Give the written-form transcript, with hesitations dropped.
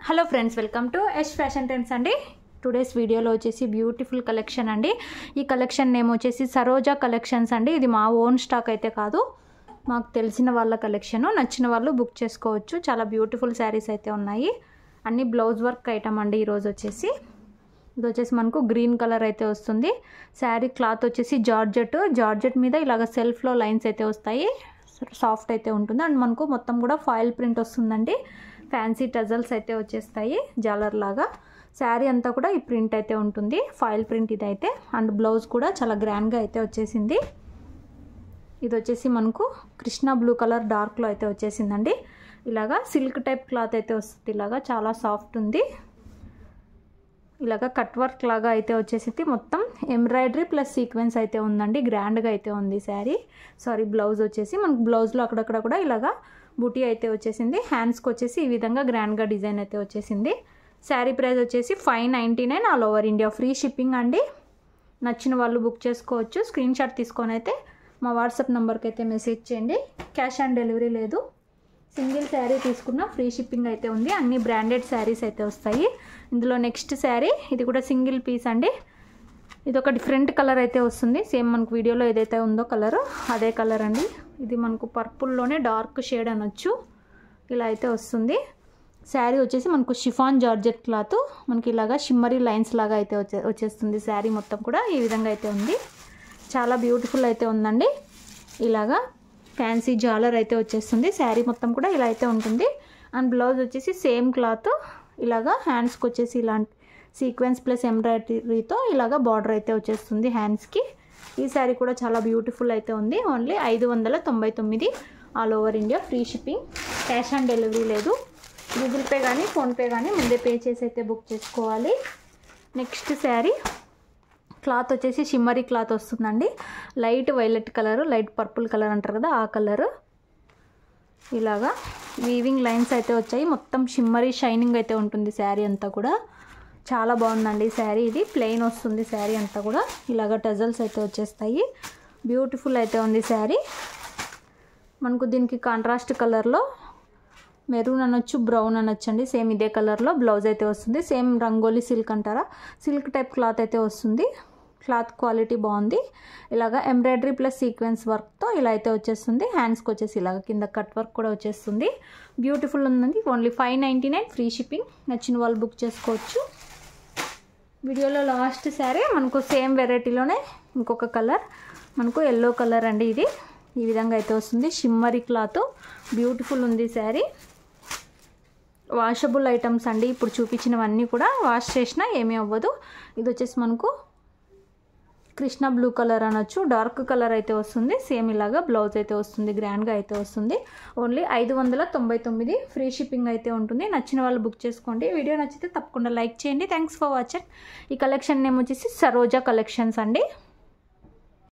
Hello friends, welcome to Yash fashion trends అండి. Today's వీడియోలో వచ్చేసి బ్యూటిఫుల్ కలెక్షన్ అండి. ఈ కలెక్షన్ నేమ్ వచ్చేసి సరోజా కలెక్షన్స్ అండి. ఇది మా ఓన్ స్టాక్ అయితే కాదు, మాకు తెలిసిన వాళ్ళ కలెక్షన్. నచ్చిన వాళ్ళు బుక్ చేసుకోవచ్చు. చాలా బ్యూటిఫుల్ శారీస్ అయితే ఉన్నాయి. అన్ని బ్లౌజ్ వర్క్ ఐటమ్ అండి. ఈరోజు వచ్చేసి ఇది వచ్చేసి మనకు గ్రీన్ కలర్ అయితే వస్తుంది. శారీ క్లాత్ వచ్చేసి జార్జెట్ మీద ఇలాగ సెల్ఫ్లో లైన్స్ అయితే వస్తాయి. సాఫ్ట్ అయితే ఉంటుంది. అండ్ మనకు మొత్తం కూడా ఫాయిల్ ప్రింట్ వస్తుందండి. ఫ్యాన్సీ టజల్స్ అయితే వచ్చేస్తాయి జాలర్ లాగా. శారీ అంతా కూడా ఈ ప్రింట్ అయితే ఉంటుంది, ఫాయిల్ ప్రింట్ ఇదైతే. అండ్ బ్లౌజ్ కూడా చాలా గ్రాండ్గా అయితే వచ్చేసింది. ఇది వచ్చేసి మనకు కృష్ణ బ్లూ కలర్ డార్క్లో అయితే వచ్చేసిందండి. ఇలాగా సిల్క్ టైప్ క్లాత్ అయితే వస్తుంది. ఇలాగా చాలా సాఫ్ట్ ఉంది. ఇలాగా కట్ వర్క్ లాగా అయితే వచ్చేసింది. మొత్తం ఎంబ్రాయిడరీ ప్లస్ సీక్వెన్స్ అయితే ఉందండి. గ్రాండ్గా అయితే ఉంది శారీ. బ్లౌజ్ వచ్చేసి మనకు బ్లౌజ్లో అక్కడక్కడ కూడా ఇలాగా బూటీ అయితే వచ్చేసింది. హ్యాండ్స్కి వచ్చేసి ఈ విధంగా గ్రాండ్గా డిజైన్ అయితే వచ్చేసింది. శారీ ప్రైస్ వచ్చేసి 599 all over India. Free shipping అండి. నచ్చిన వాళ్ళు బుక్ చేసుకోవచ్చు. స్క్రీన్ షాట్ తీసుకొని అయితే మా వాట్సాప్ నెంబర్కి అయితే మెసేజ్ చేయండి. క్యాష్ ఆన్ డెలివరీ లేదు. సింగిల్ శారీ తీసుకున్న ఫ్రీ షిప్పింగ్ అయితే ఉంది. అన్ని బ్రాండెడ్ శారీస్ అయితే వస్తాయి. ఇందులో నెక్స్ట్ శారీ, ఇది కూడా సింగిల్ పీస్ అండి. ఇది ఒక డిఫరెంట్ కలర్ అయితే వస్తుంది. సేమ్ మనకు వీడియోలో ఏదైతే ఉందో కలర్ అదే కలర్ అండి. ఇది మనకు పర్పుల్లోనే డార్క్ షేడ్ అనొచ్చు. ఇలా అయితే వస్తుంది. శారీ వచ్చేసి మనకు షిఫాన్ జార్జెట్ క్లాత్, మనకి ఇలాగా షిమ్మరీ లైన్స్ లాగా అయితే వచ్చేస్తుంది. శారీ మొత్తం కూడా ఈ విధంగా అయితే ఉంది. చాలా బ్యూటిఫుల్ అయితే ఉందండి. ఇలాగా ఫ్యాన్సీ జాలర్ అయితే వచ్చేస్తుంది. శారీ మొత్తం కూడా ఇలా అయితే ఉంటుంది. అండ్ బ్లౌజ్ వచ్చేసి సేమ్ క్లాత్. ఇలాగా హ్యాండ్స్కి వచ్చేసి ఇలాంటి సీక్వెన్స్ ప్లస్ ఎంబ్రాయిడరీతో ఇలాగా బార్డర్ అయితే వచ్చేస్తుంది హ్యాండ్స్కి. ఈ శారీ కూడా చాలా బ్యూటిఫుల్ అయితే ఉంది. Only 599 all over India. Free shipping. Cash on delivery లేదు. గూగుల్ పే కానీ ఫోన్పే కానీ ముందే పే చేసి అయితే బుక్ చేసుకోవాలి. నెక్స్ట్ శారీ క్లాత్ వచ్చేసి షిమ్మరీ క్లాత్ వస్తుందండి. Light violet colour, light purple colour అంటారు కదా, ఆ కలరు. ఇలాగా వీవింగ్ లైన్స్ అయితే వచ్చాయి. మొత్తం షిమ్మరీ షైనింగ్ అయితే ఉంటుంది శారీ అంతా కూడా. చాలా బాగుందండి శారీ. ఇది ప్లెయిన్ వస్తుంది శారీ అంతా కూడా. ఇలాగ టజల్స్ అయితే వచ్చేస్తాయి. బ్యూటిఫుల్ అయితే ఉంది శారీ. మనకు దీనికి కాంట్రాస్ట్ కలర్లో మెరూన్ అనొచ్చు, బ్రౌన్ అనొచ్చు అండి. సేమ్ ఇదే కలర్లో బ్లౌజ్ అయితే వస్తుంది. సేమ్ రంగోలీ సిల్క్ అంటారా, సిల్క్ టైప్ క్లాత్ అయితే వస్తుంది. క్లాత్ క్వాలిటీ బాగుంది. ఇలాగ ఎంబ్రాయిడరీ ప్లస్ సీక్వెన్స్ వర్క్తో ఇలా అయితే వచ్చేస్తుంది. హ్యాండ్స్కి వచ్చేసి ఇలాగ కింద కట్ వర్క్ కూడా వచ్చేస్తుంది. బ్యూటిఫుల్ ఉందండి. Only 599 free shipping. నచ్చిన వాళ్ళు బుక్ చేసుకోవచ్చు. వీడియోలో లాస్ట్ శారీ మనకు సేమ్ వెరైటీలోనే ఇంకొక కలర్, మనకు ఎల్లో కలర్ అండి. ఇది ఈ విధంగా అయితే వస్తుంది. Shimmery cloth. బ్యూటిఫుల్ ఉంది శారీ. వాషబుల్ ఐటమ్స్ అండి. ఇప్పుడు చూపించినవన్నీ కూడా వాష్ చేసినా ఏమీ అవ్వదు. ఇది వచ్చేసి మనకు కృష్ణ బ్లూ కలర్ అనొచ్చు. డార్క్ కలర్ అయితే వస్తుంది. సేమ్ ఇలాగా బ్లౌజ్ అయితే వస్తుంది. గ్రాండ్గా అయితే వస్తుంది. ఓన్లీ 599 ఫ్రీ షిప్పింగ్ అయితే ఉంటుంది. నచ్చిన వాళ్ళు బుక్ చేసుకోండి. వీడియో నచ్చితే తప్పకుండా లైక్ చేయండి. Thanks for watching. ఈ కలెక్షన్ నేమ్ వచ్చేసి సరోజా కలెక్షన్స్ అండి.